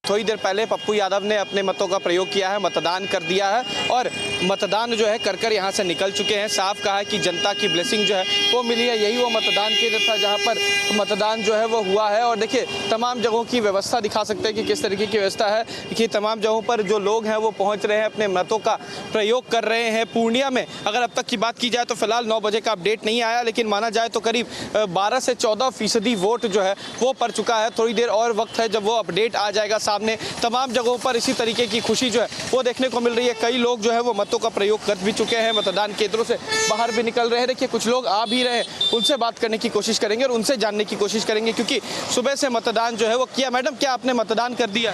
थोड़ी देर पहले पप्पू यादव ने अपने मतों का प्रयोग किया है, मतदान कर दिया है और मतदान जो है कर यहाँ से निकल चुके हैं। साफ कहा है कि जनता की ब्लेसिंग जो है वो मिली है। यही वो मतदान केंद्र था जहाँ पर मतदान जो है वो हुआ है। और देखिए तमाम जगहों की व्यवस्था दिखा सकते हैं कि किस तरीके की व्यवस्था है कि तमाम जगहों पर जो लोग हैं वो पहुँच रहे हैं, अपने मतों का प्रयोग कर रहे हैं। पूर्णिया में अगर अब तक की बात की जाए तो फिलहाल 9 बजे का अपडेट नहीं आया, लेकिन माना जाए तो करीब 12 से 14% वोट जो है वो पड़ चुका है। थोड़ी देर और वक्त है, जब वो अपडेट आ जाएगा सामने। तमाम जगहों पर इसी तरीके की खुशी जो है वो देखने को मिल रही है। कई लोग जो है वो मतों का प्रयोग कर भी चुके हैं, मतदान केंद्रों से बाहर भी निकल रहे हैं। देखिए कुछ लोग आ भी रहे हैं, उनसे बात करने की कोशिश करेंगे और उनसे जानने की कोशिश करेंगे क्योंकि सुबह से मतदान जो है वो किया। मैडम, क्या आपने मतदान कर दिया?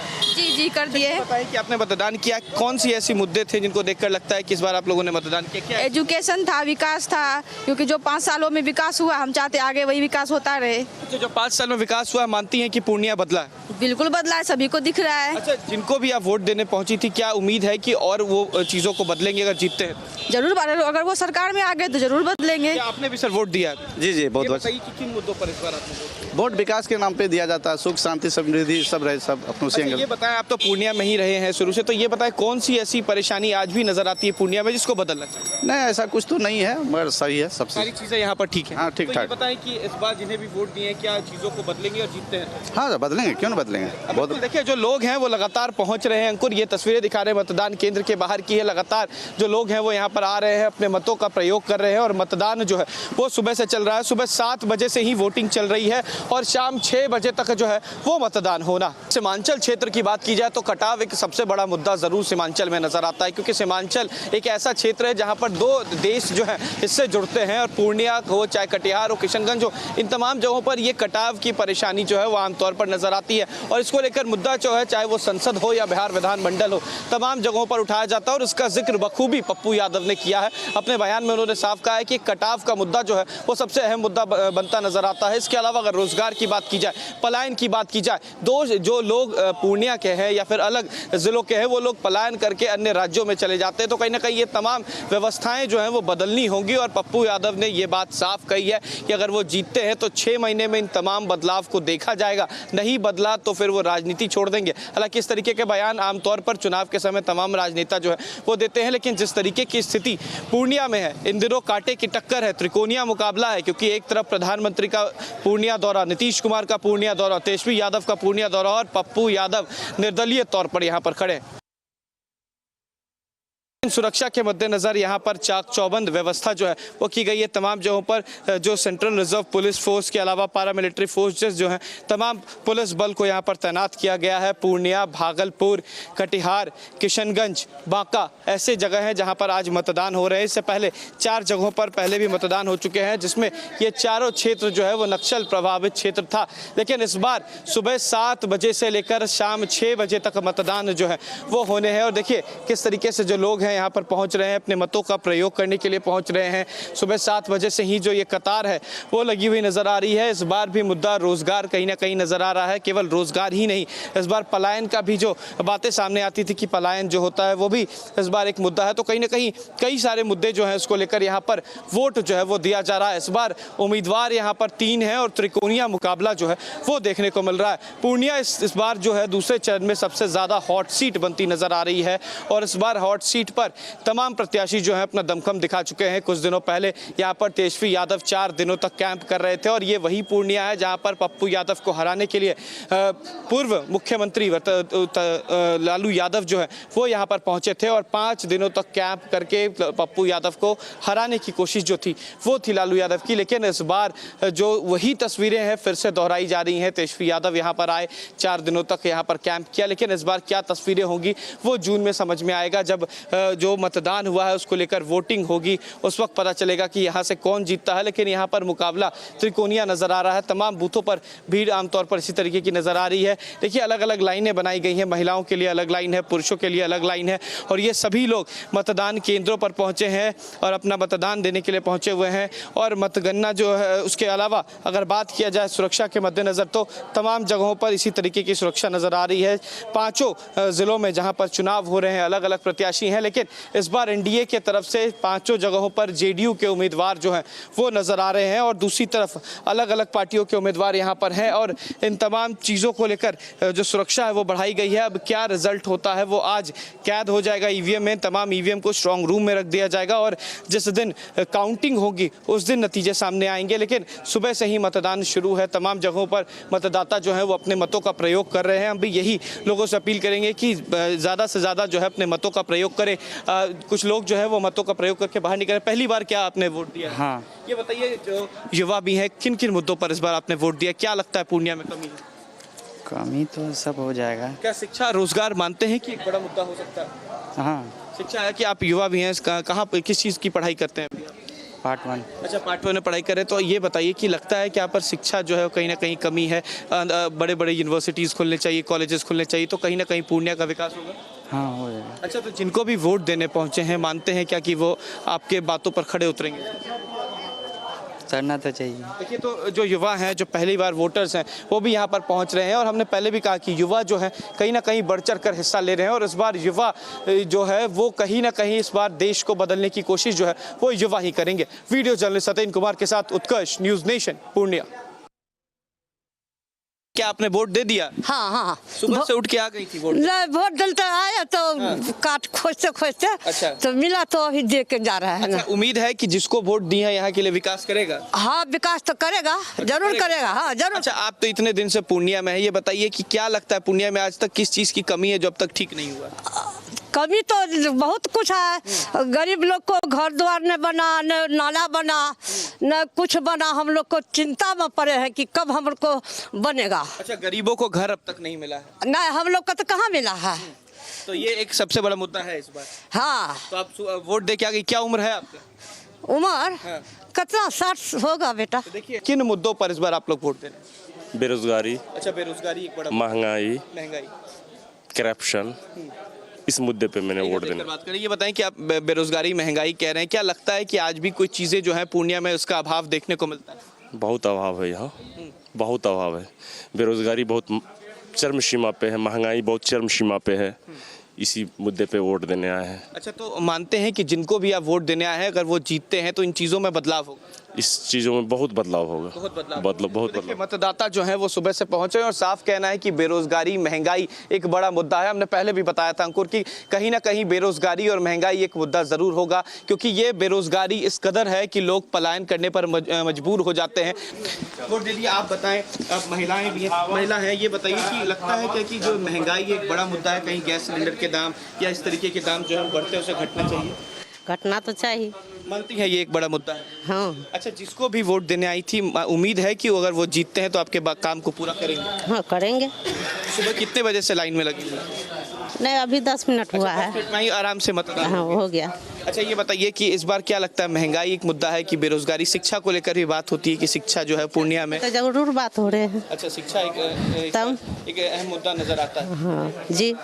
जी कर दिए। बताइए कि आपने मतदान किया, कौन सी ऐसी मुद्दे थे जिनको देखकर लगता है कि इस बार आप लोगों ने मतदान किया? क्या एजुकेशन था, विकास था, क्योंकि जो 5 सालों में विकास हुआ हम चाहते आगे वही विकास होता रहे। तो जो 5 साल में विकास हुआ, मानती हैं कि पूर्णिया बदला है? बिल्कुल बदला है, सभी को दिख रहा है। अच्छा, जिनको भी आप वोट देने पहुंची थी, क्या उम्मीद है कि और वो चीजों को बदलेंगे अगर जीतते हैं? जरूर, अगर वो सरकार में आ गए तो जरूर बदलेंगे। क्या आपने भी सर वोट दिया? जी बहुत बहुत। बताइए कि किन मुद्दों पर इस बार आपने वोट विकास के नाम पे दिया जाता है, सुख शांति समृद्धि सब रहे, सब अपनों से। ये बताएं, आप तो पूर्णिया में ही रहे हैं शुरू से, तो ये बताएं कौन सी ऐसी परेशानी आज भी नजर आती है पूर्णिया में जिसको बदलना चाहिए? नहीं, ऐसा कुछ तो नहीं है, मगर सही है सबसे। सारी चीजें यहाँ पर ठीक है। हाँ, ठीक तो ठाक। ये बताएं कि इस बार जिन्हें भी वोट दिए हैं क्या चीजों को बदलेंगे और जीतते हैं? हाँ बदलेंगे, क्यों नहीं बदलेंगे। बहुत देखिए जो लोग हैं वो लगातार पहुंच रहे हैं। अंकुर, ये तस्वीरें दिखा रहे हैं मतदान केंद्र के बाहर की है। लगातार जो लोग हैं वो यहाँ पर आ रहे हैं, अपने मतों का प्रयोग कर रहे हैं और मतदान जो है वो सुबह से चल रहा है। सुबह 7 बजे से ही वोटिंग चल रही है और शाम 6 बजे तक जो है वो मतदान होना। सीमांचल क्षेत्र की बात की जाए तो कटाव एक सबसे बड़ा मुद्दा जरूर सीमांचल में नजर आता है, क्योंकि सीमांचल एक ऐसा क्षेत्र है जहाँ पर 2 देश जो है इससे जुड़ते हैं और पूर्णिया हो, चाहे कटिहार हो, किशनगंज हो, इन तमाम जगहों पर ये कटाव की परेशानी जो है वो आमतौर पर नजर आती है। और इसको लेकर मुद्दा जो है, चाहे वो संसद हो या बिहार विधानमंडल हो, तमाम जगहों पर उठाया जाता है और इसका जिक्र बखूबी पप्पू यादव ने किया है। अपने बयान में उन्होंने साफ कहा है कि कटाव का मुद्दा जो है वो सबसे अहम मुद्दा बनता नजर आता है। इसके अलावा अगर रोजगार की बात की जाए, पलायन की बात की जाए, जो लोग पूर्णिया के हैं या फिर अलग जिलों के हैं वो लोग पलायन करके अन्य राज्यों में चले जाते हैं, तो कहीं ना कहीं ये तमाम व्यवस्थाएं जो हैं वो बदलनी होंगी। और पप्पू यादव ने ये बात साफ कही है कि अगर वो जीतते हैं तो 6 महीने में इन तमाम बदलाव को देखा जाएगा, नहीं बदला तो फिर वो राजनीति छोड़ देंगे। हालांकि इस तरीके के बयान आमतौर पर चुनाव के समय तमाम राजनेता जो है वो देते हैं, लेकिन जिस तरीके की स्थिति पूर्णिया में है, इन दिनों कांटे की टक्कर है, त्रिकोणीय मुकाबला है, क्योंकि एक तरफ प्रधानमंत्री का पूर्णिया दौरा, नीतीश कुमार का पूर्णिया दौरा, तेजस्वी यादव का पूर्णिया दौरा और पप्पू यादव निर्दलीय तौर पर यहाँ पर खड़े। सुरक्षा के मद्देनजर यहाँ पर चाक चौबंद व्यवस्था जो है वो की गई है। तमाम जगहों पर जो सेंट्रल रिजर्व पुलिस फोर्स के अलावा पैरामिलिट्री फोर्सेस जो हैं, तमाम पुलिस बल को यहाँ पर तैनात किया गया है। पूर्णिया, भागलपुर, कटिहार, किशनगंज, बांका ऐसे जगह हैं जहाँ पर आज मतदान हो रहे हैं। इससे पहले 4 जगहों पर पहले भी मतदान हो चुके हैं, जिसमें ये चारों क्षेत्र जो है वो नक्सल प्रभावित क्षेत्र था। लेकिन इस बार सुबह 7 बजे से लेकर शाम 6 बजे तक मतदान जो है वो होने हैं। और देखिए किस तरीके से जो लोग हैं यहाँ पर पहुंच रहे हैं, अपने मतों का प्रयोग करने के लिए पहुंच रहे हैं। सुबह 7 बजे से ही जो ये कतार है वो लगी हुई नजर आ रही है। इस बार भी मुद्दा रोजगार कहीं ना कहीं नजर आ रहा है। केवल रोजगार ही नहीं, इस बार पलायन का भी जो बातें सामने आती थी कि पलायन जो होता है वो भी इस बार एक मुद्दा है। तो कहीं ना कहीं कई सारे मुद्दे जो हैं उसको लेकर यहाँ पर वोट जो है वो दिया जा रहा है। इस बार उम्मीदवार यहाँ पर 3 हैं और त्रिकोणीय मुकाबला जो है वो देखने को मिल रहा है। पूर्णिया इस बार जो है दूसरे चरण में सबसे ज्यादा हॉट सीट बनती नजर आ रही है और इस बार हॉट सीट पर तमाम प्रत्याशी जो है अपना दमखम दिखा चुके हैं। कुछ दिनों पहले यहाँ पर तेजस्वी यादव 4 दिनों तक कैंप कर रहे थे और ये वही पूर्णिया है जहाँ पर पप्पू यादव को हराने के लिए पूर्व मुख्यमंत्री लालू यादव जो है वो यहाँ पर पहुंचे थे और 5 दिनों तक कैंप करके पप्पू यादव को हराने की कोशिश जो थी वो थी लालू यादव की। लेकिन इस बार जो वही तस्वीरें हैं फिर से दोहराई जा रही हैं। तेजस्वी यादव यहाँ पर आए, 4 दिनों तक यहाँ पर कैंप किया, लेकिन इस बार क्या तस्वीरें होंगी वो जून में समझ में आएगा। जब जो मतदान हुआ है उसको लेकर वोटिंग होगी, उस वक्त पता चलेगा कि यहाँ से कौन जीतता है। लेकिन यहाँ पर मुकाबला त्रिकोणीय नजर आ रहा है। तमाम बूथों पर भीड़ आमतौर पर इसी तरीके की नजर आ रही है। देखिए अलग अलग लाइनें बनाई गई हैं, महिलाओं के लिए अलग लाइन है, पुरुषों के लिए अलग लाइन है और ये सभी लोग मतदान केंद्रों पर पहुंचे हैं और अपना मतदान देने के लिए पहुंचे हुए हैं। और मतगणना जो है उसके अलावा अगर बात किया जाए सुरक्षा के मद्देनजर तो तमाम जगहों पर इसी तरीके की सुरक्षा नजर आ रही है। 5 जिलों में जहाँ पर चुनाव हो रहे हैं अलग अलग प्रत्याशी हैं, लेकिन लेकिन इस बार एनडीए के तरफ से 5 जगहों पर जेडीयू के उम्मीदवार जो हैं वो नज़र आ रहे हैं और दूसरी तरफ अलग अलग पार्टियों के उम्मीदवार यहाँ पर हैं और इन तमाम चीज़ों को लेकर जो सुरक्षा है वो बढ़ाई गई है। अब क्या रिजल्ट होता है वो आज कैद हो जाएगा ईवीएम में। तमाम ईवीएम को स्ट्रांग रूम में रख दिया जाएगा और जिस दिन काउंटिंग होगी उस दिन नतीजे सामने आएंगे। लेकिन सुबह से ही मतदान शुरू है, तमाम जगहों पर मतदाता जो है वो अपने मतों का प्रयोग कर रहे हैं। हम भी यही लोगों से अपील करेंगे कि ज़्यादा से ज़्यादा जो है अपने मतों का प्रयोग करें। कुछ लोग जो है वो मतों का प्रयोग करके बाहर निकले। पहली बार क्या आपने वोट दिया? हाँ। ये बताइए, जो युवा भी हैं, किन किन मुद्दों पर इस बार आपने वोट दिया? क्या लगता है पूर्णिया में कमी है? कमी तो सब हो जाएगा। क्या शिक्षा रोजगार मानते हैं कि एक बड़ा मुद्दा हो सकता है? हाँ। शिक्षा है कि आप युवा भी हैं, कहाँ पर किस चीज़ की पढ़ाई करते हैं अभी आप? पार्ट 1। अच्छा, पार्ट 1 में पढ़ाई करें। तो ये बताइए कि लगता है कि यहाँ पर शिक्षा जो है कहीं ना कहीं कमी है, बड़े बड़े यूनिवर्सिटीज़ खुलने चाहिए, कॉलेजेस खुलने चाहिए, तो कहीं ना कहीं पूर्णिया का विकास होगा? हाँ, हो जाएगा। अच्छा, तो जिनको भी वोट देने पहुँचे हैं मानते हैं क्या कि वो आपके बातों पर खड़े उतरेंगे? करना तो चाहिए। देखिए, तो जो युवा हैं, जो पहली बार वोटर्स हैं, वो भी यहाँ पर पहुँच रहे हैं और हमने पहले भी कहा कि युवा जो है कहीं ना कहीं बढ़ चढ़ कर हिस्सा ले रहे हैं और इस बार युवा जो है वो कहीं ना कहीं इस बार देश को बदलने की कोशिश जो है वो युवा ही करेंगे। वीडियो जर्नलिस्ट सत्येंद्र कुमार के साथ उत्कर्ष, न्यूज़ नेशन, पूर्णिया। क्या आपने वोट दे दिया? हाँ हाँ। सुबह से उठ के आ गई थी वोट? नहीं, वोट डलते आया तो काट खोजते खोजते अच्छा। तो मिला तो अभी दे के जा रहा है ना। अच्छा, उम्मीद है कि जिसको वोट दी है यहाँ के लिए विकास करेगा? हाँ, विकास तो करेगा, जरूर करेगा। हाँ, जरूर। अच्छा, आप तो इतने दिन से पूर्णिया में है, ये बताइए कि क्या लगता है पूर्णिया में आज तक किस चीज़ की कमी है जो अब तक ठीक नहीं हुआ? कमी तो बहुत कुछ है। गरीब लोग को घर द्वार न बना, न नाला बना, न कुछ बना। हम लोग को चिंता में पड़े हैं कि कब हम लोग को बनेगा। अच्छा, गरीबों को घर अब तक नहीं मिला है? नहीं, हम लोग को तो कहाँ मिला है। तो ये एक सबसे बड़ा मुद्दा है इस बार। हाँ। तो आप वोट दे के आ गई, क्या उम्र है आपका? उम्र हाँ। कितना 60 होगा बेटा। तो देखिए, किन मुद्दों पर इस बार आप लोग वोट दे रहे हैं? बेरोजगारी, अच्छा, बेरोजगारी एक बड़ा महंगाई, महंगाई, करप्शन, इस मुद्दे पे मैंने वोट देना। बात करें। ये बताएं कि आप बेरोजगारी, महंगाई कह रहे हैं, क्या लगता है कि आज भी कोई चीज़ें जो है पूर्णिया में उसका अभाव देखने को मिलता है? बहुत अभाव है यहाँ, बहुत अभाव है। बेरोजगारी बहुत चरम सीमा पे है, महंगाई बहुत चरम सीमा पे है। इसी मुद्दे पे वोट देने आए हैं। अच्छा, तो मानते हैं कि जिनको भी आप वोट देने आए हैं अगर वो जीतते हैं तो इन चीज़ों में बदलाव होगा? इस चीज़ों में बहुत बदलाव होगा। बहुत बदलाव, बहुत देखिए, बदलाव। मतदाता जो है वो सुबह से पहुंचे और साफ कहना है कि बेरोजगारी, महंगाई एक बड़ा मुद्दा है। हमने पहले भी बताया था अंकुर कि कहीं ना कहीं बेरोजगारी और महंगाई एक मुद्दा ज़रूर होगा, क्योंकि ये बेरोजगारी इस कदर है कि लोग पलायन करने पर मजबूर हो जाते हैं। वोट दे दिया, आप बताएं, आप महिलाएं भी हैं, महिला हैं, ये बताइए कि लगता है क्या कि जो महंगाई एक बड़ा मुद्दा है, कहीं गैस सिलेंडर के दाम या इस तरीके के दाम जो है बढ़ते हैं उसे घटना चाहिए? घटना तो चाहिए। मानती हैं ये एक बड़ा मुद्दा है? हाँ। अच्छा, जिसको भी वोट देने आई थी उम्मीद है कि अगर वो जीतते हैं तो आपके काम को पूरा करेंगे? हाँ, करेंगे। सुबह कितने बजे से लाइन में लगी? नहीं, अभी 10 मिनट हुआ है। 10 मिनट में ही आराम से मतदान? हाँ, हो गया। अच्छा, ये बताइए कि इस बार क्या लगता है, महंगाई एक मुद्दा है कि बेरोजगारी? शिक्षा को लेकर भी बात होती है कि शिक्षा जो है पूर्णिया में? तो जरूर बात हो रहे हैं। अच्छा, शिक्षा एक अहम मुद्दा नजर आता है। हाँ जी।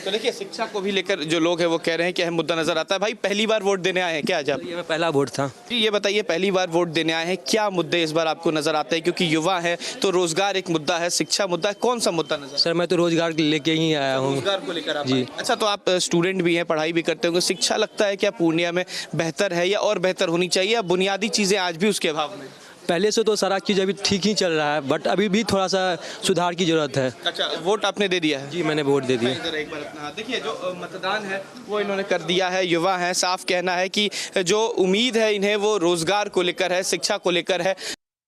तो देखिए, शिक्षा को भी लेकर जो लोग हैं वो कह रहे हैं कि अहम मुद्दा नजर आता है। भाई, पहली बार वोट देने आए हैं क्या आज आप? ये पहला वोट था जी। ये बताइए, पहली बार वोट देने आए हैं, क्या मुद्दे इस बार आपको नजर आते हैं? क्योंकि युवा है तो रोजगार एक मुद्दा है, शिक्षा मुद्दा है, कौन सा मुद्दा नजर? सर, मैं तो रोजगार लेके ही आया हूँ। रोजगार को लेकर आप जी। आए। अच्छा, तो आप स्टूडेंट भी हैं, पढ़ाई भी करते होंगे, शिक्षा लगता है क्या पूर्णिया में बेहतर है या और बेहतर होनी चाहिए, या बुनियादी चीजें आज भी उसके अभाव में? पहले से तो सारा चीज़ अभी ठीक ही चल रहा है, बट अभी भी थोड़ा सा सुधार की जरूरत है। अच्छा, वोट आपने दे दिया है? जी, मैंने वोट दे दिया। जरा एक बार अपना हाथ देखिए, जो मतदान है वो इन्होंने कर दिया है। युवा हैं, साफ कहना है कि जो उम्मीद है इन्हें वो रोजगार को लेकर है, शिक्षा को लेकर है।